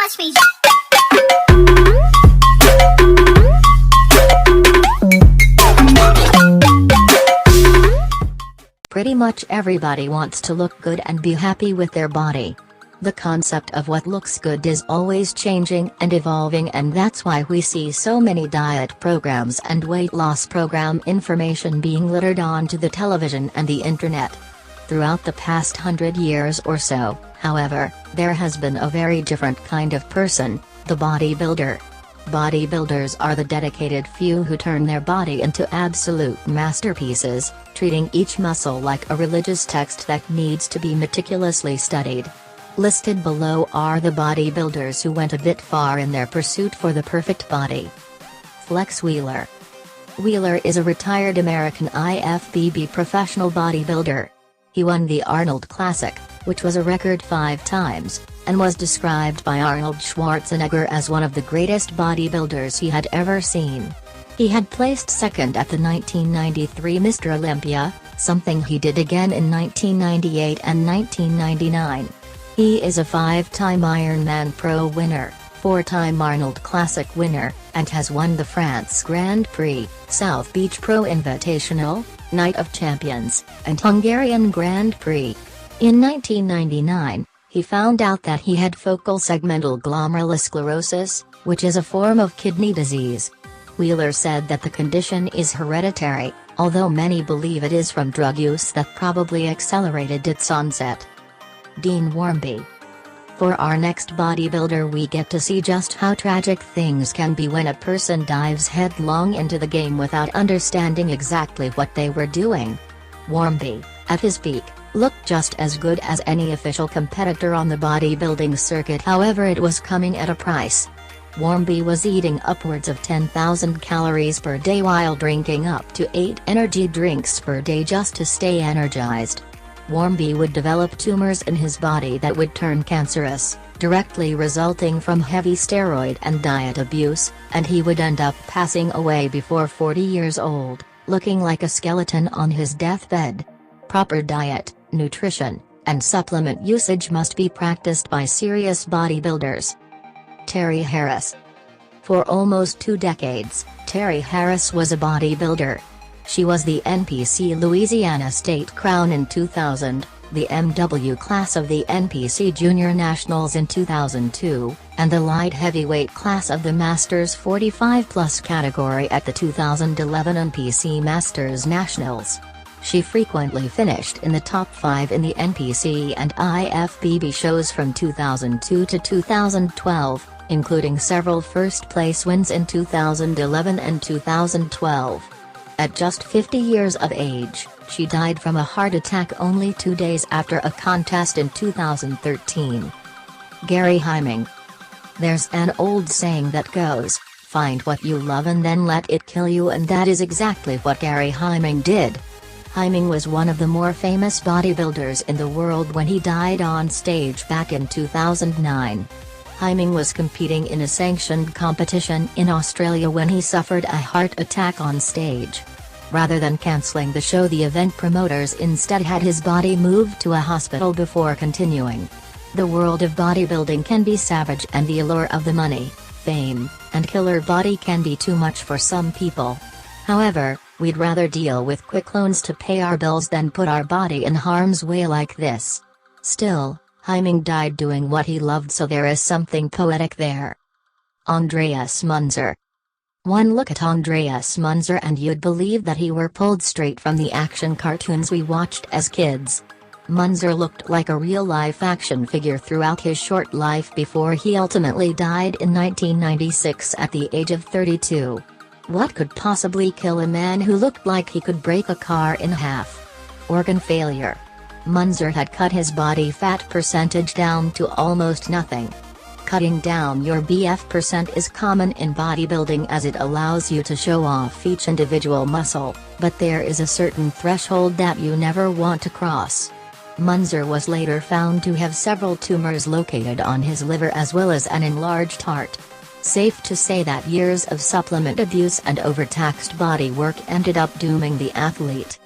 sweet. Pretty much everybody wants to look good and be happy with their body. The concept of what looks good is always changing and evolving, and that's why we see so many diet programs and weight loss program information being littered onto the television and the internet. Throughout the past 100 years or so, however, there has been a very different kind of person, the bodybuilder. Bodybuilders are the dedicated few who turn their body into absolute masterpieces, treating each muscle like a religious text that needs to be meticulously studied. Listed below are the bodybuilders who went a bit far in their pursuit for the perfect body. Flex Wheeler. Wheeler is a retired American IFBB professional bodybuilder. He won the Arnold Classic, which was a record 5 times, and was described by Arnold Schwarzenegger as one of the greatest bodybuilders he had ever seen. He had placed second at the 1993 Mr. Olympia, something he did again in 1998 and 1999. He is a 5-time Ironman Pro winner, 4-time Arnold Classic winner, and has won the France Grand Prix, South Beach Pro Invitational, Night of Champions, and Hungarian Grand Prix. In 1999, he found out that he had focal segmental glomerulosclerosis, which is a form of kidney disease. Wheeler said that the condition is hereditary, although many believe it is from drug use that probably accelerated its onset. Dean Warmby. For our next bodybuilder, we get to see just how tragic things can be when a person dives headlong into the game without understanding exactly what they were doing. Warmby, at his peak, looked just as good as any official competitor on the bodybuilding circuit, however it was coming at a price. Warmby was eating upwards of 10,000 calories per day while drinking up to 8 energy drinks per day just to stay energized. Warmby would develop tumors in his body that would turn cancerous, directly resulting from heavy steroid and diet abuse, and he would end up passing away before 40 years old, looking like a skeleton on his deathbed. Proper diet, nutrition, and supplement usage must be practiced by serious bodybuilders. Terry Harris. For almost 2 decades, Terry Harris was a bodybuilder. She was the NPC Louisiana State Crown in 2000, the MW class of the NPC Junior Nationals in 2002, and the light heavyweight class of the Masters 45+ category at the 2011 NPC Masters Nationals. She frequently finished in the top 5 in the NPC and IFBB shows from 2002 to 2012, including several first-place wins in 2011 and 2012. At just 50 years of age, she died from a heart attack only 2 days after a contest in 2013. Gary Hyming. There's an old saying that goes, "Find what you love and then let it kill you," and that is exactly what Gary Hyming did. Hyming was one of the more famous bodybuilders in the world when he died on stage back in 2009. Hyming was competing in a sanctioned competition in Australia when he suffered a heart attack on stage. Rather than cancelling the show, the event promoters instead had his body moved to a hospital before continuing. The world of bodybuilding can be savage, and the allure of the money, fame, and killer body can be too much for some people. However, we'd rather deal with quick loans to pay our bills than put our body in harm's way like this. Still, Hyming died doing what he loved, so there is something poetic there. Andreas Munzer. One look at Andreas Munzer and you'd believe that he were pulled straight from the action cartoons we watched as kids. Munzer looked like a real-life action figure throughout his short life before he ultimately died in 1996 at the age of 32. What could possibly kill a man who looked like he could break a car in half? Organ failure. Munzer had cut his body fat percentage down to almost nothing. Cutting down your BF% is common in bodybuilding as it allows you to show off each individual muscle, but there is a certain threshold that you never want to cross. Munzer was later found to have several tumors located on his liver as well as an enlarged heart. Safe to say that years of supplement abuse and overtaxed body work ended up dooming the athlete.